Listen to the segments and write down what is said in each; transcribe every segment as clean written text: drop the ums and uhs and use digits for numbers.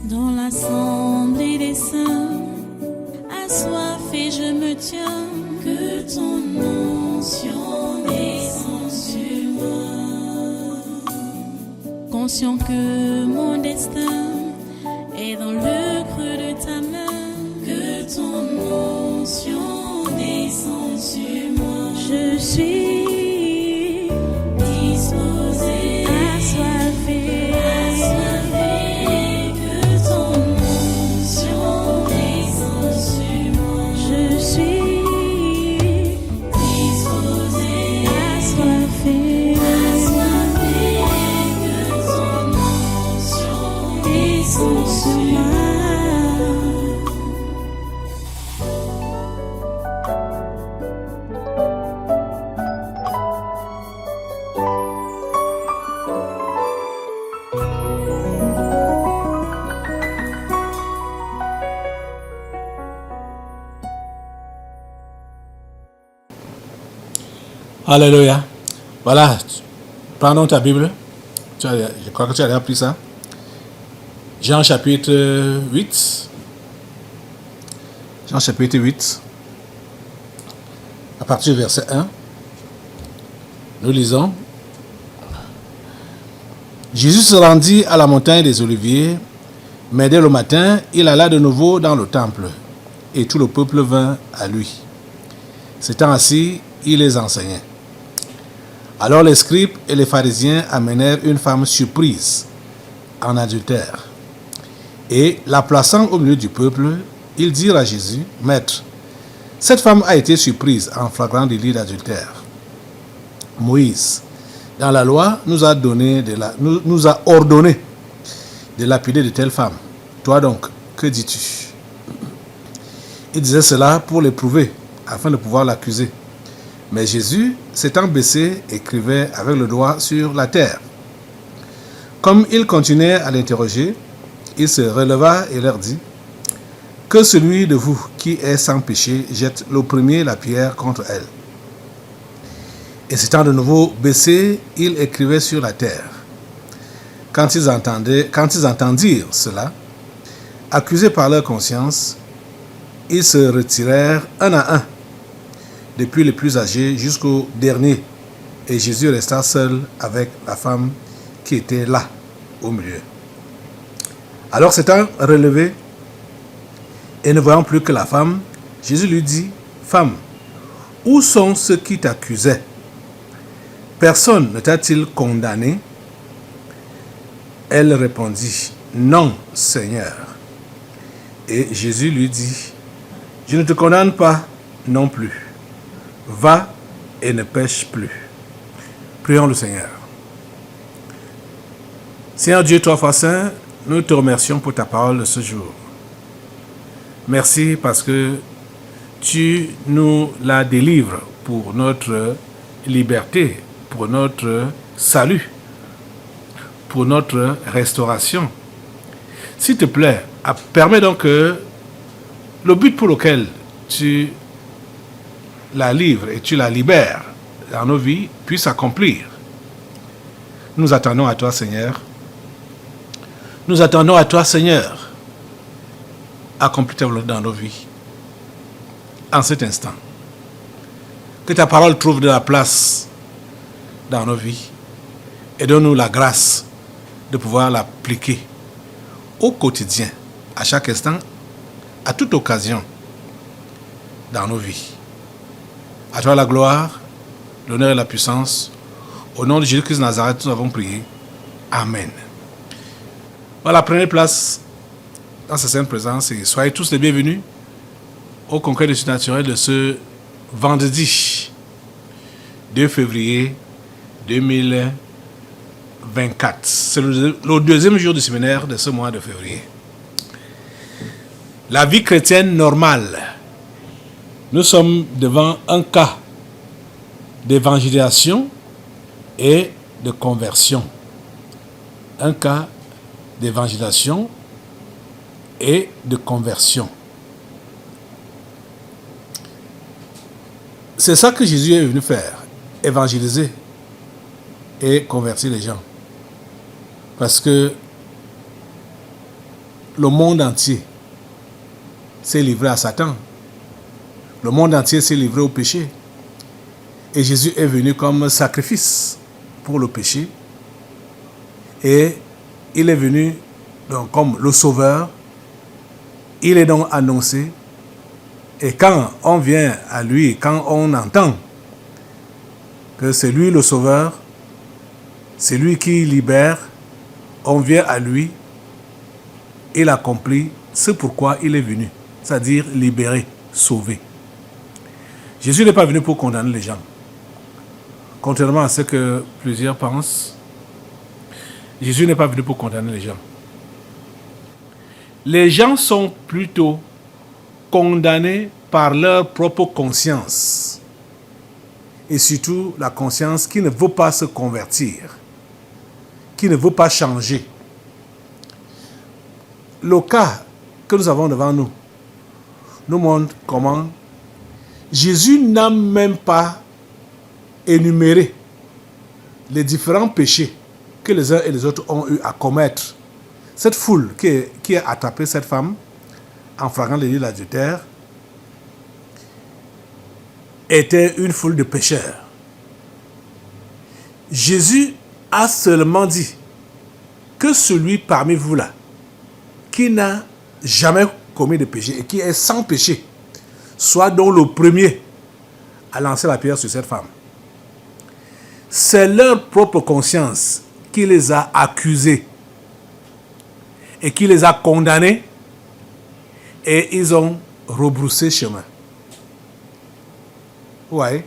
Dans l'assemblée des saints, assoiffé je me tiens, que ton onction descende sur moi. Conscient que mon destin est dans le creux de ta main, que ton onction descende sur moi. Je suis disposé, assoiffé, que ton onction descende sur moi. Je suis disposé, assoiffé, que ton onction descende sur moi. Alléluia. Voilà. Prenons ta Bible. Je crois que tu as déjà pris ça. Jean chapitre 8. Jean chapitre 8. À partir du verset 1. Nous lisons. Jésus se rendit à la montagne des Oliviers, mais dès le matin, il alla de nouveau dans le temple, et tout le peuple vint à lui. S'étant assis, il les enseignait. Alors les scribes et les pharisiens amenèrent une femme surprise en adultère. Et la plaçant au milieu du peuple, ils dirent à Jésus, « Maître, cette femme a été surprise en flagrant délit d'adultère. Moïse, dans la loi, nous a ordonné de lapider de telles femmes. Toi donc, que dis-tu » Il disait cela pour l'éprouver, afin de pouvoir l'accuser. Mais Jésus, s'étant baissé, écrivait avec le doigt sur la terre. Comme il continuait à l'interroger, il se releva et leur dit, « Que celui de vous qui est sans péché jette le premier la pierre contre elle. » Et s'étant de nouveau baissé, il écrivait sur la terre. Quand ils entendirent cela, accusés par leur conscience, ils se retirèrent un à un, depuis les plus âgés jusqu'au dernier, et Jésus resta seul avec la femme qui était là, au milieu. Alors s'étant relevé, et ne voyant plus que la femme, Jésus lui dit, « Femme, où sont ceux qui t'accusaient? Personne ne t'a-t-il condamné ?» Elle répondit, « Non, Seigneur. » Et Jésus lui dit, « Je ne te condamne pas non plus. Va et ne pêche plus. » Prions le Seigneur. Seigneur Dieu, toi, fois saint, nous te remercions pour ta parole de ce jour. Merci parce que tu nous la délivres pour notre liberté, pour notre salut, pour notre restauration. S'il te plaît, permets donc que le but pour lequel tu la livres et tu la libères dans nos vies puisse s'accomplir. Nous attendons à toi, Seigneur. Nous attendons à toi, Seigneur. Accomplis ta volonté dans nos vies. En cet instant. Que ta parole trouve de la place dans nos vies. Et donne-nous la grâce de pouvoir l'appliquer au quotidien, à chaque instant, à toute occasion dans nos vies. À toi la gloire, l'honneur et la puissance. Au nom de Jésus-Christ de Nazareth, nous avons prié. Amen. Voilà, prenez place dans sa sainte présence et soyez tous les bienvenus au congrès de surnaturel de ce vendredi 2 février 2024. C'est le deuxième jour du séminaire de ce mois de février. La vie chrétienne normale. Nous sommes devant un cas d'évangélisation et de conversion. Un cas d'évangélisation et de conversion. C'est ça que Jésus est venu faire, évangéliser et convertir les gens. Parce que le monde entier s'est livré à Satan. Le monde entier s'est livré au péché. Et Jésus est venu comme sacrifice pour le péché. Et il est venu donc comme le sauveur. Il est donc annoncé. Et quand on vient à lui, quand on entend que c'est lui le sauveur, c'est lui qui libère, on vient à lui, il accomplit ce pourquoi il est venu, c'est-à-dire libérer, sauver. Jésus n'est pas venu pour condamner les gens. Contrairement à ce que plusieurs pensent, Jésus n'est pas venu pour condamner les gens. Les gens sont plutôt condamnés par leur propre conscience. Et surtout la conscience qui ne veut pas se convertir, qui ne veut pas changer. Le cas que nous avons devant nous nous montre comment Jésus n'a même pas énuméré les différents péchés que les uns et les autres ont eu à commettre. Cette foule qui a attrapé cette femme en flagrant délit d'adultère était une foule de pécheurs. Jésus a seulement dit que celui parmi vous là qui n'a jamais commis de péché et qui est sans péché soit donc le premier à lancer la pierre sur cette femme. C'est leur propre conscience qui les a accusés et qui les a condamnés, et ils ont rebroussé chemin. Ouais.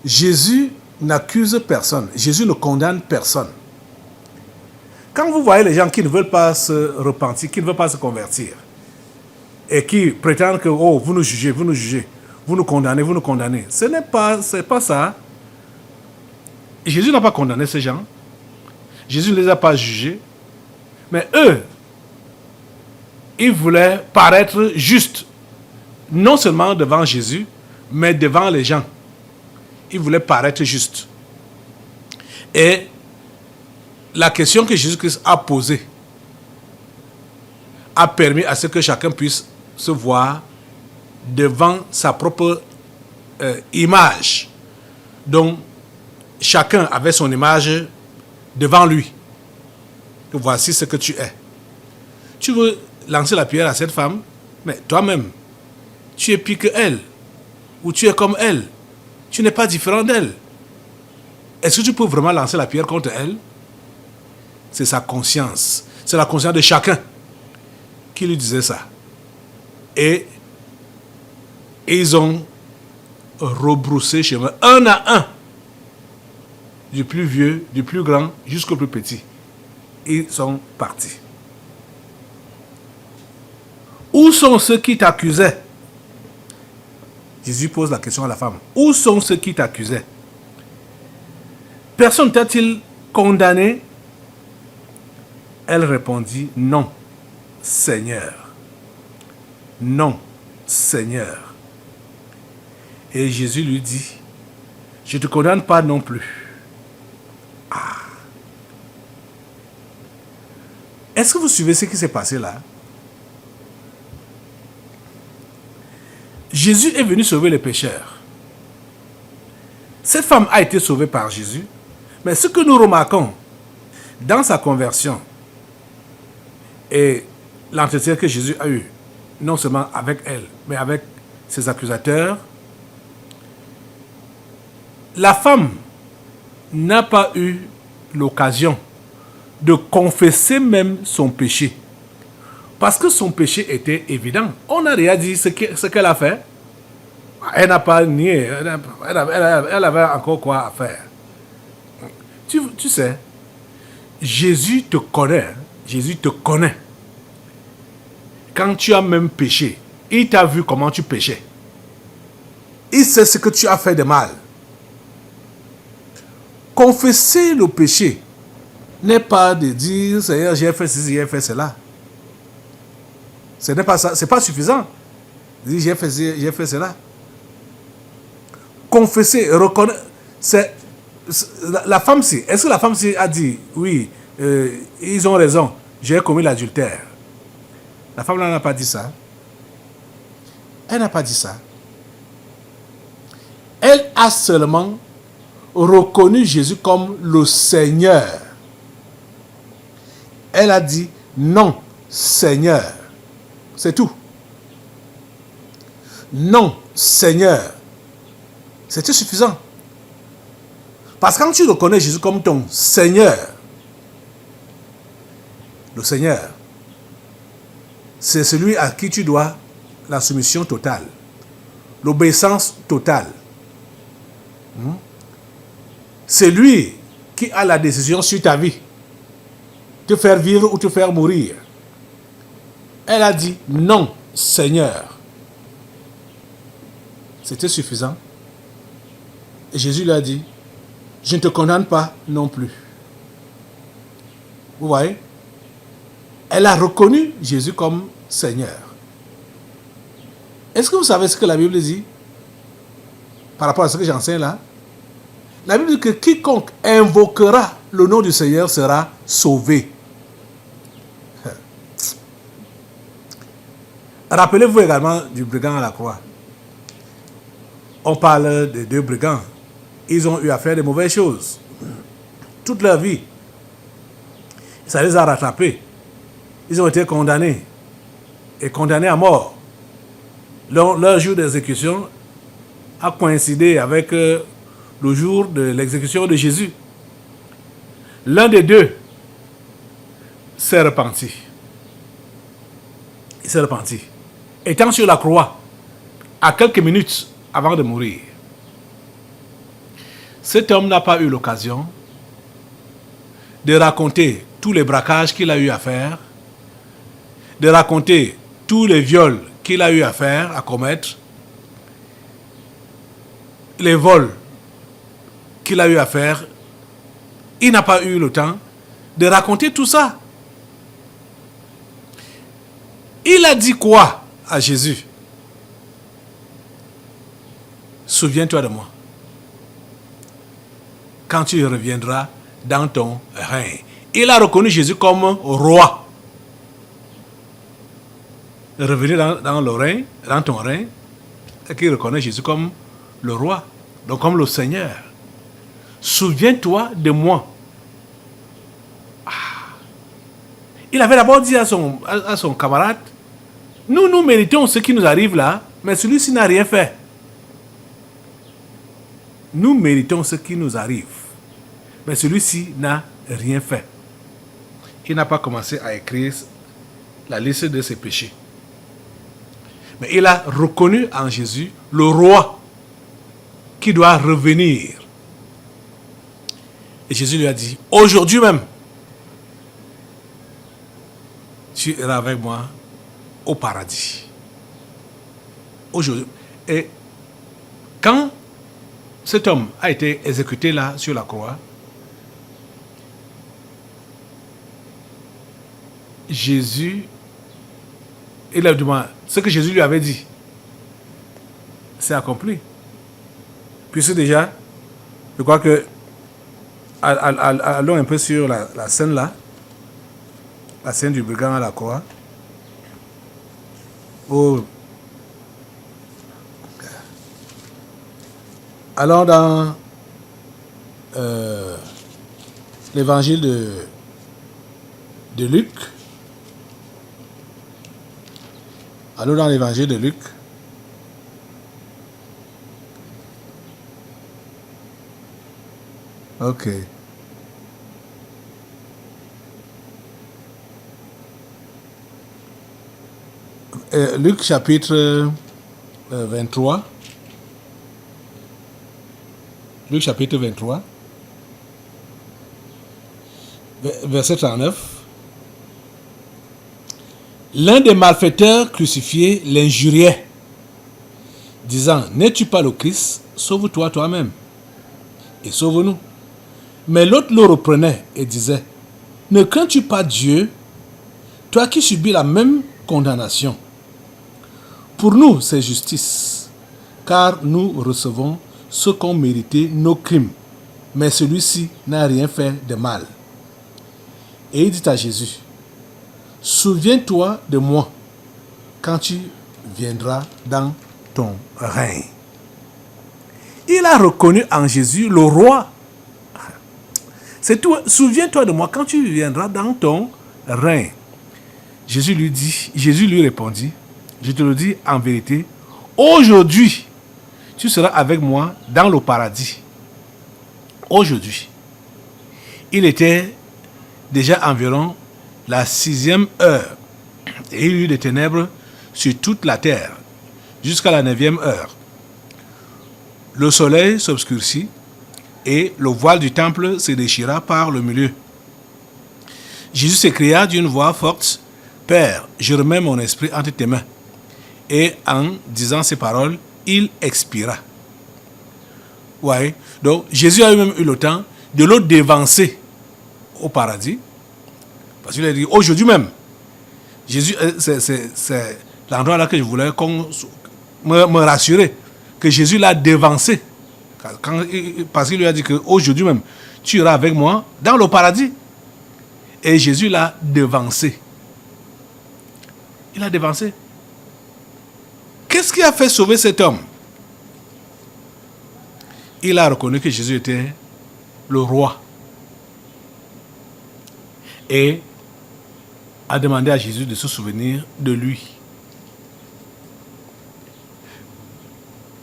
Jésus n'accuse personne. Jésus ne condamne personne. Quand vous voyez les gens qui ne veulent pas se repentir, qui ne veulent pas se convertir, et qui prétendent que oh, vous nous jugez, vous nous condamnez, c'est pas ça. Jésus n'a pas condamné ces gens. Jésus ne les a pas jugés. Mais eux, ils voulaient paraître justes, non seulement devant Jésus, mais devant les gens. Ils voulaient paraître justes. Et la question que Jésus-Christ a posée a permis à ce que chacun puisse se voir devant sa propre image. Donc, chacun avait son image devant lui. Que voici ce que tu es. Tu veux lancer la pierre à cette femme, mais toi-même, tu es pire que elle, ou tu es comme elle. Tu n'es pas différent d'elle. Est-ce que tu peux vraiment lancer la pierre contre elle? C'est sa conscience. C'est la conscience de chacun qui lui disait ça. Et ils ont rebroussé chemin, un à un, du plus vieux, du plus grand, jusqu'au plus petit. Ils sont partis. Où sont ceux qui t'accusaient? Jésus pose la question à la femme. Où sont ceux qui t'accusaient? Personne t'a-t-il condamné? Elle répondit, non, Seigneur. Non, Seigneur. Et Jésus lui dit, je ne te condamne pas non plus. Ah. Est-ce que vous suivez ce qui s'est passé là? Jésus est venu sauver les pécheurs. Cette femme a été sauvée par Jésus. Mais ce que nous remarquons dans sa conversion et l'entretien que Jésus a eu, non seulement avec elle, mais avec ses accusateurs, la femme n'a pas eu l'occasion de confesser même son péché. Parce que son péché était évident. On a déjà dit ce qu'elle a fait. Elle n'a pas nié. Elle avait encore quoi à faire. Tu sais, Jésus te connaît. Jésus te connaît. Quand tu as même péché, il t'a vu comment tu péchais. Il sait ce que tu as fait de mal. Confesser le péché n'est pas de dire, Seigneur, j'ai fait ceci, j'ai fait cela. Ce n'est pas ça, c'est pas suffisant. Dire, j'ai fait cela. Confesser, reconnaître, c'est la femme-ci. Est-ce que la femme-ci a dit, oui, ils ont raison, j'ai commis l'adultère? La femme là n'a pas dit ça. Elle n'a pas dit ça. Elle a seulement reconnu Jésus comme le Seigneur. Elle a dit non, Seigneur. C'est tout. Non, Seigneur. C'était suffisant. Parce que quand tu reconnais Jésus comme ton Seigneur, le Seigneur, c'est celui à qui tu dois la soumission totale, l'obéissance totale. C'est lui qui a la décision sur ta vie, te faire vivre ou te faire mourir. Elle a dit non, Seigneur. C'était suffisant. Et Jésus lui a dit, je ne te condamne pas non plus. Vous voyez? Elle a reconnu Jésus comme Seigneur. Est-ce que vous savez ce que la Bible dit par rapport à ce que j'enseigne là? La Bible dit que quiconque invoquera le nom du Seigneur sera sauvé. Rappelez-vous également du brigand à la croix. On parle de deux brigands. Ils ont eu à faire de mauvaises choses. Toute leur vie. Ça les a rattrapés. Ils ont été condamnés. Et condamnés à mort. Leur jour d'exécution a coïncidé avec le jour de l'exécution de Jésus. L'un des deux s'est repenti. Il s'est repenti. Étant sur la croix, à quelques minutes avant de mourir, cet homme n'a pas eu l'occasion de raconter tous les braquages qu'il a eu à faire, de raconter tous les viols qu'il a eu à faire, à commettre, les vols qu'il a eu à faire. Il n'a pas eu le temps de raconter tout ça. Il a dit quoi à Jésus? Souviens-toi de moi quand tu reviendras dans ton règne. Il a reconnu Jésus comme roi. Revenir dans le règne, dans ton règne, et qu'il reconnaît Jésus comme le roi, donc comme le Seigneur. Souviens-toi de moi. Il avait d'abord dit à son camarade, nous méritons ce qui nous arrive là, mais celui-ci n'a rien fait. Nous méritons ce qui nous arrive, mais celui-ci n'a rien fait. Il n'a pas commencé à écrire la liste de ses péchés. Mais il a reconnu en Jésus le roi qui doit revenir. Et Jésus lui a dit, aujourd'hui même, tu iras avec moi au paradis. Aujourd'hui. Et quand cet homme a été exécuté là sur la croix, Jésus, il a demandé ce que Jésus lui avait dit. C'est accompli. Puisque déjà, je crois que allons un peu sur la scène là, la scène du brigand à la croix. Allons dans l'évangile de Luc. Allons dans l'évangile de Luc. Ok. Luc chapitre 23. Luc chapitre 23. Verset 39. L'un des malfaiteurs crucifiés l'injuriait, disant, n'es-tu pas le Christ? Sauve-toi toi-même et sauve-nous. Mais l'autre le reprenait et disait, ne crains-tu pas Dieu, toi qui subis la même condamnation? Pour nous, c'est justice, car nous recevons ce qu'ont mérité nos crimes, mais celui-ci n'a rien fait de mal. Et il dit à Jésus, souviens-toi de moi quand tu viendras dans ton règne. Il a reconnu en Jésus le roi. C'est tout. Souviens-toi de moi quand tu viendras dans ton règne. Jésus lui répondit, je te le dis en vérité, aujourd'hui, tu seras avec moi dans le paradis. Aujourd'hui. Il était déjà environ la 6e heure et il y eut des ténèbres sur toute la terre jusqu'à la 9e heure. Le soleil s'obscurcit et le voile du temple se déchira par le milieu. Jésus s'écria d'une voix forte, « Père, je remets mon esprit entre tes mains. » Et en disant ces paroles, il expira. Ouais. Donc, Jésus a même eu le temps de le dévancer au paradis. Parce qu'il a dit, aujourd'hui même, Jésus, c'est l'endroit là que je voulais me rassurer, que Jésus l'a dévancé. Parce qu'il lui a dit qu'aujourd'hui même, tu iras avec moi dans le paradis. Et Jésus l'a dévancé. Il a dévancé. Qu'est-ce qui a fait sauver cet homme? Il a reconnu que Jésus était le roi. Et a demandé à Jésus de se souvenir de lui.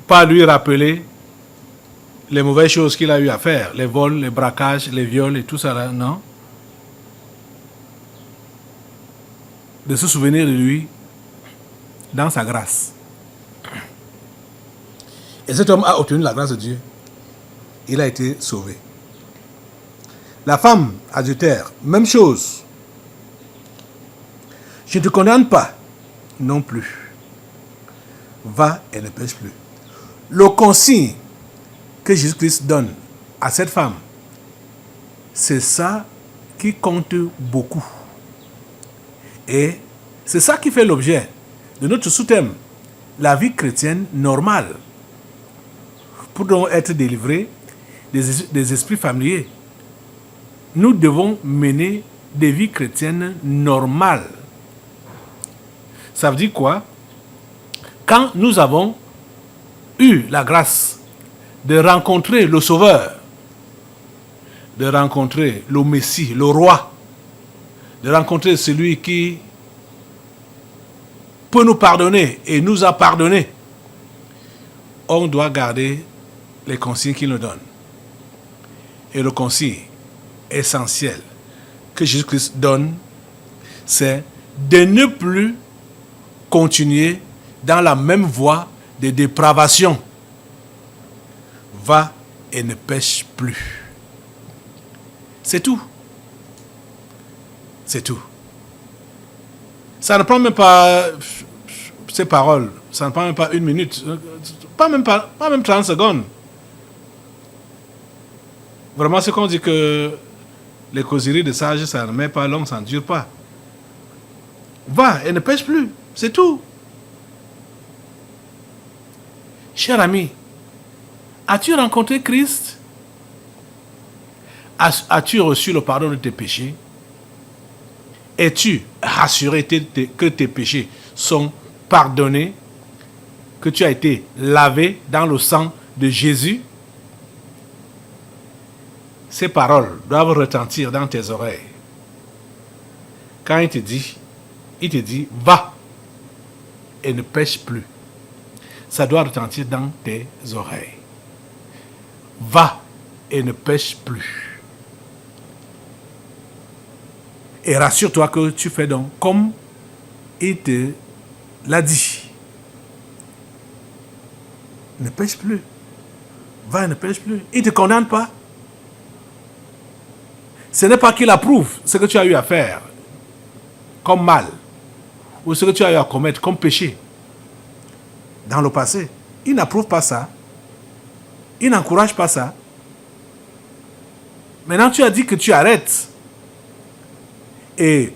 Pas lui rappeler les mauvaises choses qu'il a eu à faire, les vols, les braquages, les viols et tout ça là, non. De se souvenir de lui dans sa grâce. Et cet homme a obtenu la grâce de Dieu. Il a été sauvé. La femme adultère, même chose. Je ne te condamne pas non plus. Va et ne pêche plus. Le consigne que Jésus-Christ donne à cette femme, c'est ça qui compte beaucoup. Et c'est ça qui fait l'objet de notre sous-thème, la vie chrétienne normale. Pour donc être délivrés des esprits familiers, nous devons mener des vies chrétiennes normales. Ça veut dire quoi? Quand nous avons eu la grâce de rencontrer le Sauveur, de rencontrer le Messie, le Roi, de rencontrer celui qui peut nous pardonner et nous a pardonné, on doit garder les consignes qu'il nous donne. Et le consigne essentiel que Jésus-Christ donne, c'est de ne plus continuer dans la même voie de dépravation. Va et ne pêche plus. C'est tout. C'est tout. Ça ne prend même pas ces paroles. Ça ne prend même pas 1 minute. Pas même 30 secondes. Vraiment, c'est qu'on dit que les causeries de sages, ça ne met pas long, ça ne dure pas. Va et ne pêche plus. C'est tout. Cher ami, as-tu rencontré Christ? As-tu reçu le pardon de tes péchés? Es-tu rassuré que tes péchés sont pardonnés? Que tu as été lavé dans le sang de Jésus? Ces paroles doivent retentir dans tes oreilles. Quand il te dit, va et ne pêche plus. Ça doit retentir dans tes oreilles. Va et ne pêche plus. Et rassure-toi que tu fais donc comme il te l'a dit. Ne pêche plus. Va et ne pêche plus. Il ne te condamne pas. Ce n'est pas qu'il approuve ce que tu as eu à faire comme mal ou ce que tu as eu à commettre comme péché dans le passé. Il n'approuve pas ça. Il n'encourage pas ça. Maintenant, tu as dit que tu arrêtes. Et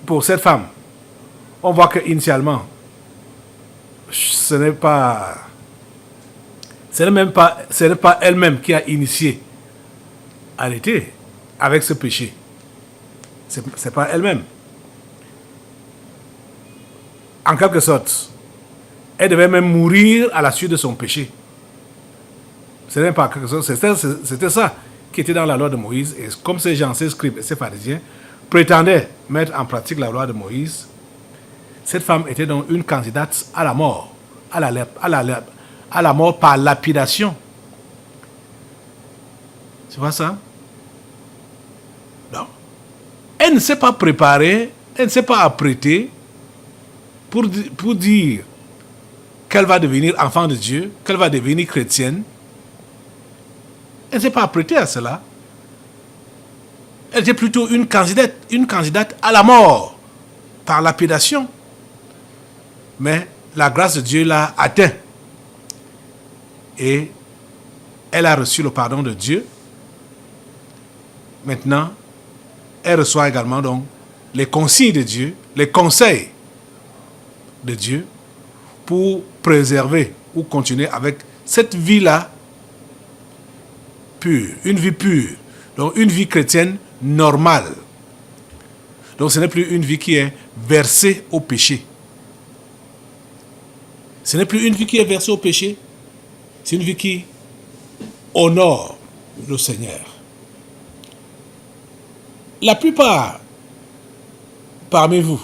pour cette femme, on voit qu'initialement, ce n'est pas elle-même qui a initié à arrêter avec ce péché. C'est pas elle-même. en quelque sorte, elle devait même mourir à la suite de son péché. C'était pas quelque chose, c'était ça qui était dans la loi de Moïse. Et comme ces gens, ces scribes et ces pharisiens prétendaient mettre en pratique la loi de Moïse, cette femme était donc une candidate à la mort, à la mort par lapidation. Tu vois ça? Non. Elle ne s'est pas préparée, elle ne s'est pas apprêtée pour dire qu'elle va devenir enfant de Dieu, qu'elle va devenir chrétienne. Elle ne s'est pas apprêtée à cela. Elle était plutôt une candidate à la mort par lapidation. Mais la grâce de Dieu l'a atteint. Et elle a reçu le pardon de Dieu. Maintenant, elle reçoit également donc les consignes de Dieu, les conseils de Dieu pour préserver ou continuer avec cette vie-là pure, une vie pure, donc une vie chrétienne normale. Donc ce n'est plus une vie qui est versée au péché. Ce n'est plus une vie qui est versée au péché, c'est une vie qui honore le Seigneur. La plupart parmi vous,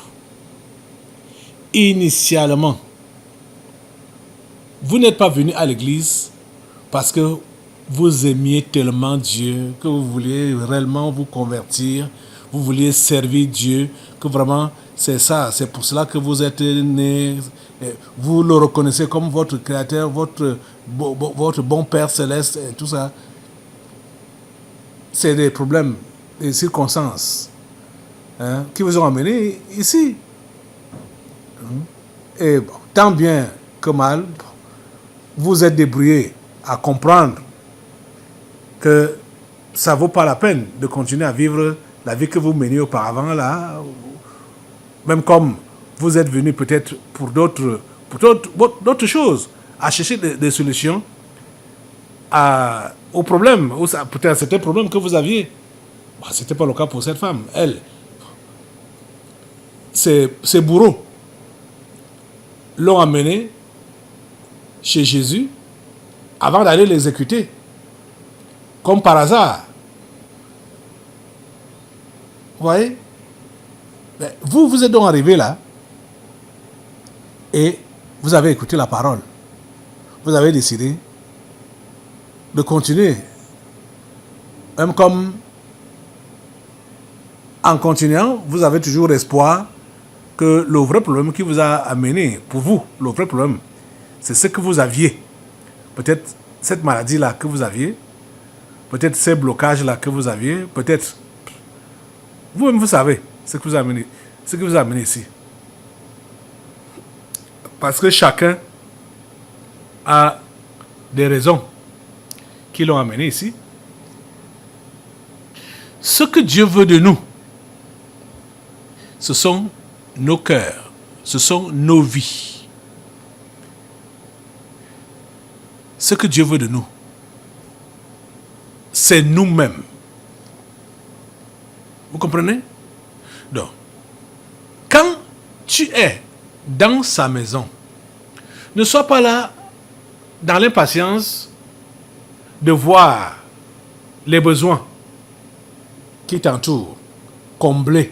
initialement, vous n'êtes pas venu à l'église parce que vous aimiez tellement Dieu, que vous vouliez réellement vous convertir, vous vouliez servir Dieu, que vraiment c'est ça, c'est pour cela que vous êtes né, vous le reconnaissez comme votre créateur, votre bon Père céleste et tout ça. C'est des problèmes, des circonstances qui vous ont amené ici. Et bon, tant bien que mal, vous êtes débrouillé à comprendre que ça ne vaut pas la peine de continuer à vivre la vie que vous meniez auparavant là, même comme vous êtes venu peut-être pour d'autres choses, à chercher des solutions aux problèmes, peut-être c'était un problème que vous aviez. Ce n'était pas le cas pour cette femme. Elle, ses bourreaux l'ont amené chez Jésus avant d'aller l'exécuter. Comme par hasard. Vous voyez? Mais vous êtes donc arrivé là et vous avez écouté la parole. Vous avez décidé de continuer. Même comme en continuant, vous avez toujours espoir que le vrai problème qui vous a amené, pour vous, le vrai problème, c'est ce que vous aviez. Peut-être cette maladie-là que vous aviez, peut-être ces blocages-là que vous aviez, peut-être vous-même vous savez ce que vous a amené ici. Parce que chacun a des raisons qui l'ont amené ici. Ce que Dieu veut de nous, ce sont nos cœurs, ce sont nos vies. Ce que Dieu veut de nous, c'est nous-mêmes. Vous comprenez? Donc, quand tu es dans sa maison, ne sois pas là dans l'impatience de voir les besoins qui t'entourent comblés.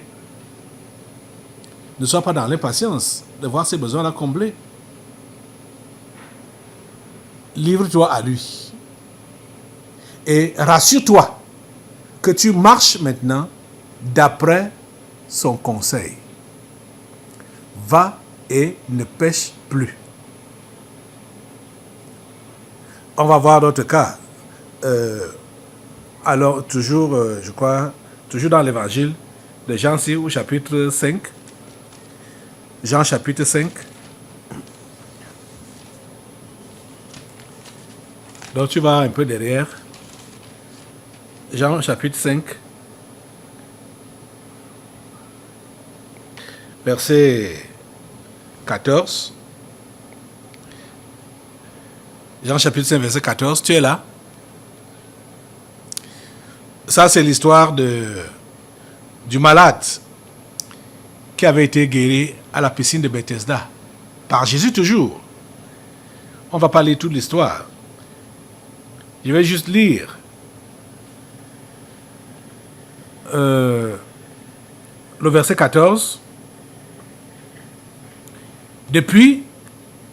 Ne sois pas dans l'impatience de voir ces besoins-là comblés. Livre-toi à lui. Et rassure-toi que tu marches maintenant d'après son conseil. Va et ne pêche plus. On va voir d'autres cas. Alors, toujours, je crois, toujours dans l'évangile de Jean, au chapitre 5. Jean, chapitre 5. Donc, tu vas un peu derrière. Jean, chapitre 5. Verset 14. Jean chapitre 5, verset 14. Tu es là? Ça, c'est l'histoire du malade qui avait été guéri à la piscine de Bethesda. par Jésus toujours. On ne va pas lire toute l'histoire. Je vais juste lire le verset 14. Depuis,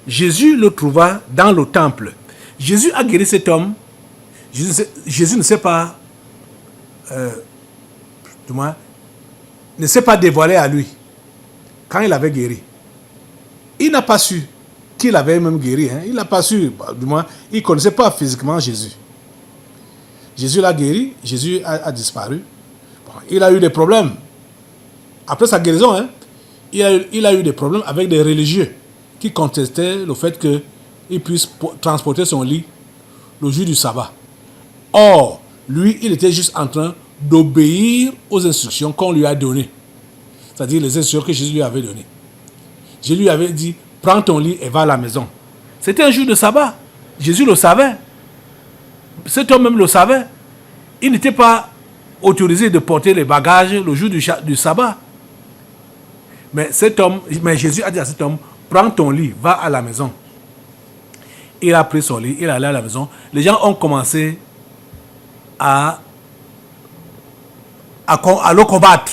Jésus le trouva dans le temple. Jésus a guéri cet homme. Jésus ne s'est pas, du moins, ne s'est pas dévoilé à lui quand il avait guéri. Il n'a pas su qu'il avait même guéri. Il n'a pas su, du moins, il ne connaissait pas physiquement Jésus. Jésus l'a guéri, Jésus a disparu. Bon, il a eu des problèmes. Après sa guérison, il a eu des problèmes avec des religieux qui contestaient le fait qu'il puisse transporter son lit le jour du sabbat. Or, lui, il était juste en train d'obéir aux instructions qu'on lui a données. C'est-à-dire les instructions que Jésus lui avait données. Jésus lui avait dit, prends ton lit et va à la maison. C'était un jour de sabbat. Jésus le savait. Cet homme même le savait. Il n'était pas autorisé de porter les bagages le jour du sabbat. Mais Jésus a dit à cet homme, prends ton lit, va à la maison. Il a pris son lit, il est allé à la maison. Les gens ont commencé à le combattre.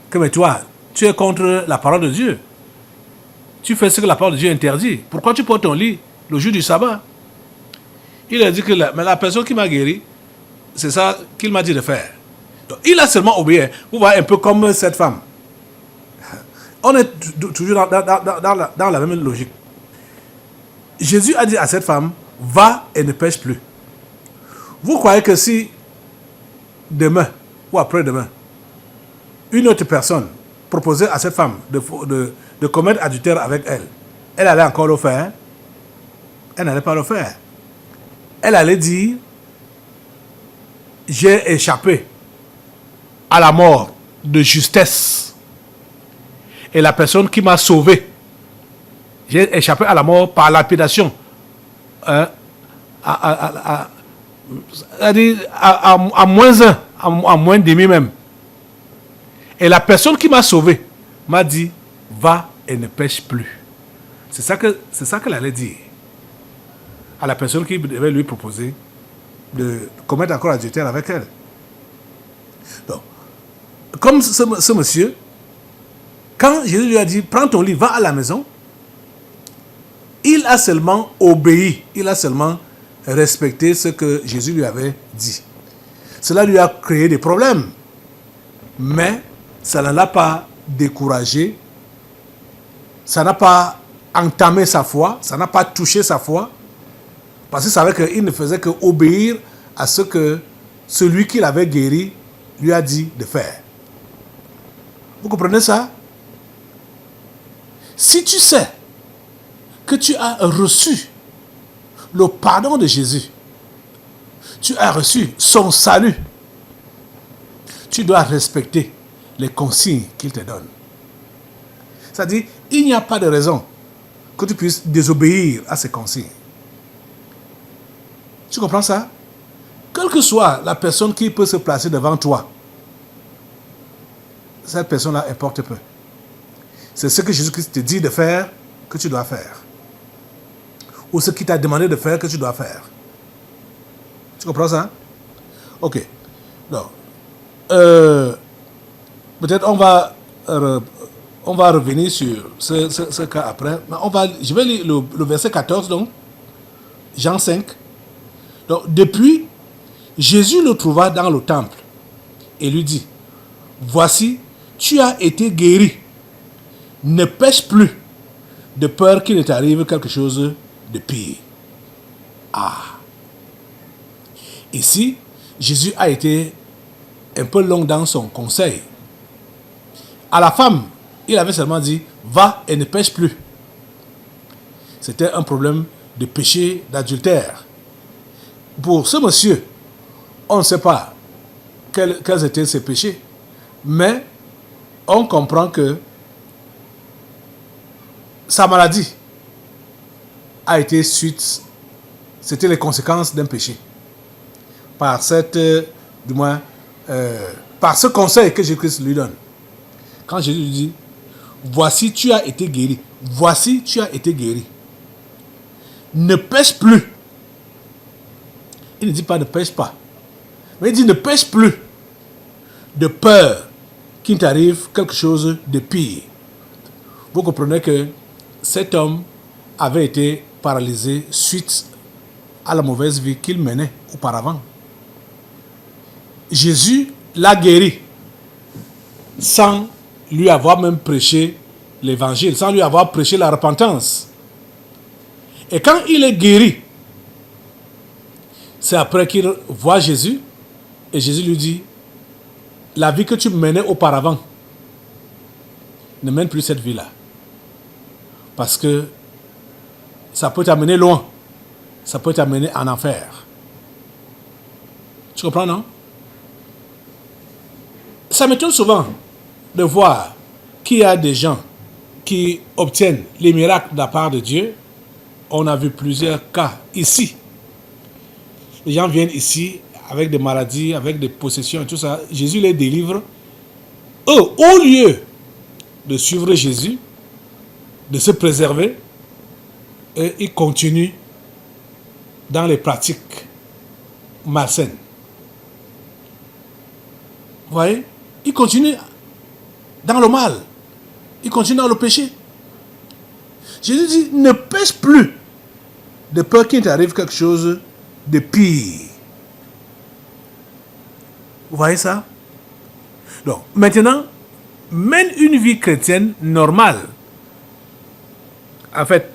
Que mais toi, tu es contre la parole de Dieu. Tu fais ce que la parole de Dieu interdit. Pourquoi tu portes ton lit le jour du sabbat? Il a dit que la personne qui m'a guéri, c'est ça qu'il m'a dit de faire. Donc, il a seulement obéi. Vous voyez, un peu comme cette femme. On est toujours dans la même logique. Jésus a dit à cette femme, va et ne pêche plus. Vous croyez que si demain ou après-demain, une autre personne proposait à cette femme de commettre adultère avec elle, elle allait encore le faire? Elle n'allait pas le faire. Elle allait dire, j'ai échappé à la mort de justesse. Et la personne qui m'a sauvé, j'ai échappé à la mort par lapidation. À moins un, à moins demi même. Et la personne qui m'a sauvé m'a dit, va et ne pêche plus. C'est ça qu'elle allait dire à la personne qui devait lui proposer de commettre encore adultère avec elle. Donc, comme ce monsieur, quand Jésus lui a dit, prends ton lit, va à la maison, il a seulement obéi, il a seulement respecté ce que Jésus lui avait dit. Cela lui a créé des problèmes, mais ça ne l'a pas découragé, ça n'a pas entamé sa foi, ça n'a pas touché sa foi, parce qu'il savait qu'il ne faisait qu'obéir à ce que celui qui l'avait guéri lui a dit de faire. Vous comprenez ça? Si tu sais que tu as reçu le pardon de Jésus, tu as reçu son salut, tu dois respecter les consignes qu'il te donne. C'est-à-dire, il n'y a pas de raison que tu puisses désobéir à ces consignes. Tu comprends ça? Quelle que soit la personne qui peut se placer devant toi, cette personne-là importe peu. C'est ce que Jésus-Christ te dit de faire que tu dois faire. Ou ce qu'il t'a demandé de faire que tu dois faire. Tu comprends ça? Ok. Donc, peut-être on va revenir sur ce cas après. Mais je vais lire le verset 14, donc, Jean 5. Donc, depuis, Jésus le trouva dans le temple et lui dit, voici, tu as été guéri. Ne pêche plus, de peur qu'il ne t'arrive quelque chose de pire. Ici, Jésus a été un peu long dans son conseil. À la femme, il avait seulement dit, va et ne pêche plus. C'était un problème de péché d'adultère. Pour ce monsieur, on ne sait pas quels étaient ses péchés, mais on comprend que sa maladie a été c'était les conséquences d'un péché. Par ce conseil que Jésus-Christ lui donne. Quand Jésus lui dit, voici tu as été guéri. voici, tu as été guéri. Ne pêche plus. Il ne dit pas ne pêche pas. Mais il dit ne pêche plus. De peur qu'il t'arrive quelque chose de pire. Vous comprenez que cet homme avait été paralysé suite à la mauvaise vie qu'il menait auparavant. Jésus l'a guéri sans lui avoir même prêché l'évangile, sans lui avoir prêché la repentance. Et quand il est guéri, c'est après qu'il voit Jésus et Jésus lui dit, la vie que tu menais auparavant, ne mène plus cette vie-là. Parce que ça peut t'amener loin. Ça peut t'amener en enfer. Tu comprends, non? Ça m'étonne souvent de voir qu'il y a des gens qui obtiennent les miracles de la part de Dieu. On a vu plusieurs cas ici. Les gens viennent ici avec des maladies, avec des possessions et tout ça. Jésus les délivre. Eux, au lieu de suivre Jésus, de se préserver, et ils continuent dans les pratiques malsaines. Vous voyez? Ils continuent dans le mal. Ils continuent dans le péché. Jésus dit, ne pêche plus de peur qu'il t'arrive quelque chose de pire. Vous voyez ça? Donc, maintenant, mène une vie chrétienne normale. En fait,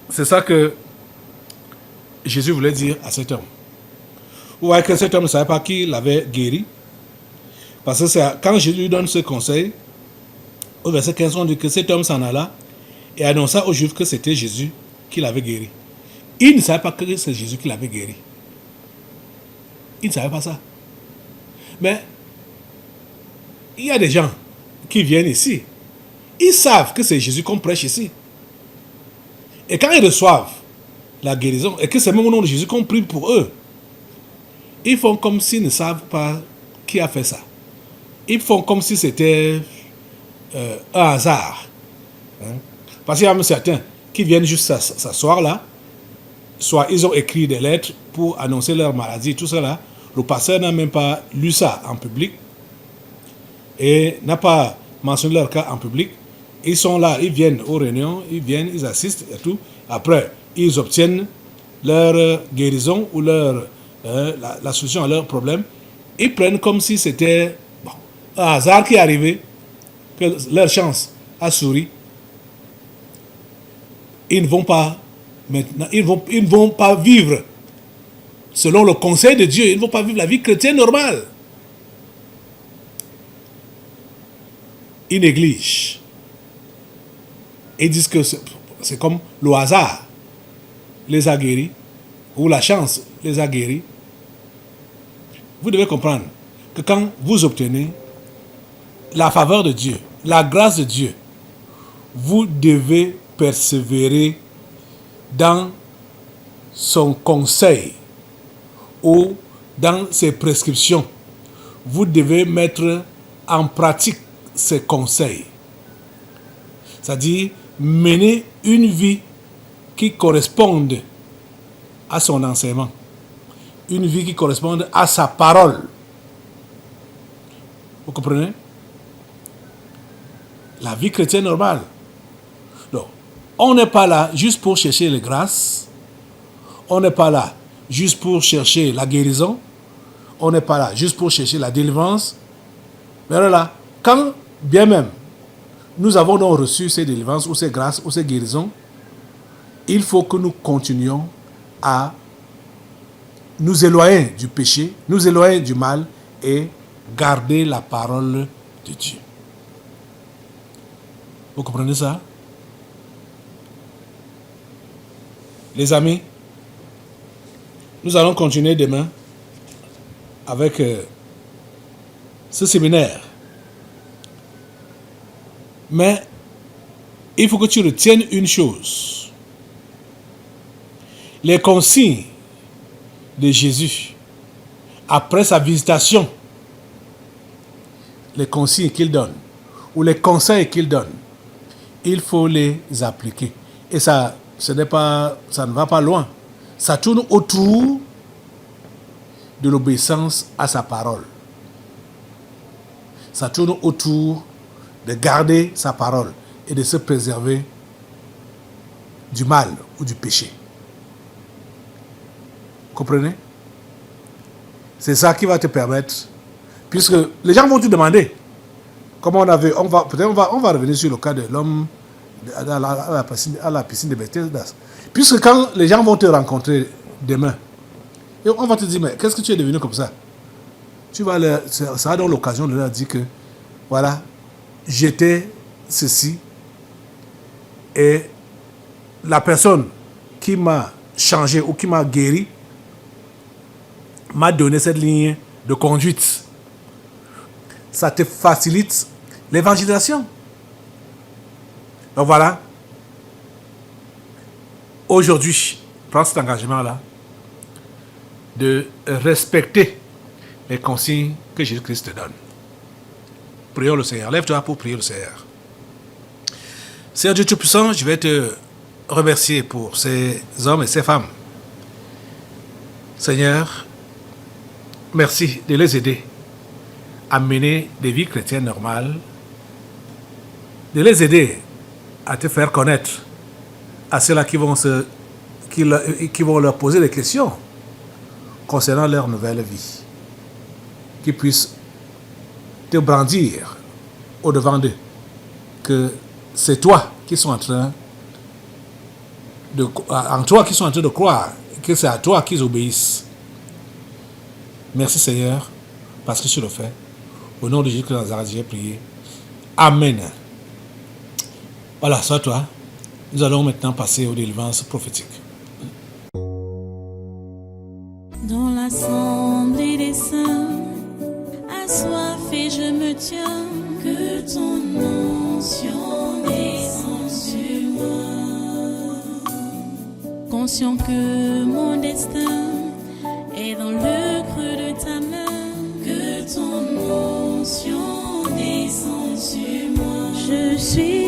c'est ça que Jésus voulait dire à cet homme. Vous voyez que cet homme ne savait pas qui l'avait guéri. Parce que c'est quand Jésus lui donne ce conseil, au verset 15, on dit que cet homme s'en alla et annonça aux Juifs que c'était Jésus qui l'avait guéri. Il ne savait pas que c'est Jésus qui l'avait guéri. Il ne savait pas ça. Mais il y a des gens qui viennent ici. Ils savent que c'est Jésus qu'on prêche ici. Et quand ils reçoivent la guérison, et que c'est même au nom de Jésus qu'on prie pour eux, ils font comme s'ils ne savent pas qui a fait ça. Ils font comme si c'était un hasard. Hein? Parce qu'il y a même certains qui viennent juste s'asseoir là, soit ils ont écrit des lettres pour annoncer leur maladie, tout cela. Le pasteur n'a même pas lu ça en public et n'a pas mentionné leur cas en public. Ils sont là, ils viennent aux réunions, ils viennent, ils assistent et tout. Après, ils obtiennent leur guérison ou la solution à leur problème. Ils prennent comme si c'était un hasard qui est arrivé, que leur chance a souri. Ils ne vont pas maintenant, ils ne vont pas vivre selon le conseil de Dieu. Ils ne vont pas vivre la vie chrétienne normale. Ils négligent. Ils disent que c'est comme le hasard les a guéris, ou la chance les a guéris. Vous devez comprendre que quand vous obtenez la faveur de Dieu, la grâce de Dieu, vous devez persévérer dans son conseil ou dans ses prescriptions. Vous devez mettre en pratique ses conseils. C'est-à-dire mener une vie qui corresponde à son enseignement. Une vie qui corresponde à sa parole. Vous comprenez? La vie chrétienne normale. Donc, on n'est pas là juste pour chercher les grâces. On n'est pas là juste pour chercher la guérison. On n'est pas là juste pour chercher la délivrance. Mais là, quand bien même nous avons donc reçu ces délivrances ou ces grâces ou ces guérisons, il faut que nous continuions à nous éloigner du péché, nous éloigner du mal et garder la parole de Dieu. Vous comprenez ça? Les amis, nous allons continuer demain avec ce séminaire. Mais il faut que tu retiennes une chose. Les consignes de Jésus après sa visitation, les consignes qu'il donne, ou les conseils qu'il donne, il faut les appliquer. Et ça, ça ne va pas loin. Ça tourne autour de l'obéissance à sa parole. Ça tourne autour de garder sa parole et de se préserver du mal ou du péché. Comprenez? C'est ça qui va te permettre, puisque les gens vont te demander, comme on avait, on va revenir sur le cas de l'homme à la piscine de Bethesda. Puisque quand les gens vont te rencontrer demain, et on va te dire, mais qu'est-ce que tu es devenu comme ça? Ça sera donc l'occasion de leur dire que, voilà, j'étais ceci, et la personne qui m'a changé ou qui m'a guéri m'a donné cette ligne de conduite. Ça te facilite l'évangélisation. Donc voilà, aujourd'hui, prends cet engagement-là de respecter les consignes que Jésus-Christ te donne. Prions le Seigneur. Lève-toi pour prier le Seigneur. Seigneur Dieu Tout-Puissant, je vais te remercier pour ces hommes et ces femmes. Seigneur, merci de les aider à mener des vies chrétiennes normales, de les aider à te faire connaître à ceux-là qui vont leur poser des questions concernant leur nouvelle vie, qu'ils puissent te brandir au-devant d'eux que c'est toi qui sont en train de croire, que c'est à toi qu'ils obéissent. Merci Seigneur, parce que tu le fais. Au nom de Jésus de Nazareth, j'ai prié. Amen. Voilà, soit toi. Nous allons maintenant passer aux délivrances prophétiques. Dans l'assemblée des saints, assoiffé je me tiens, que ton onction descende sur moi. Conscient que mon destin est dans le creux de ta main, que ton onction descende sur moi. Je suis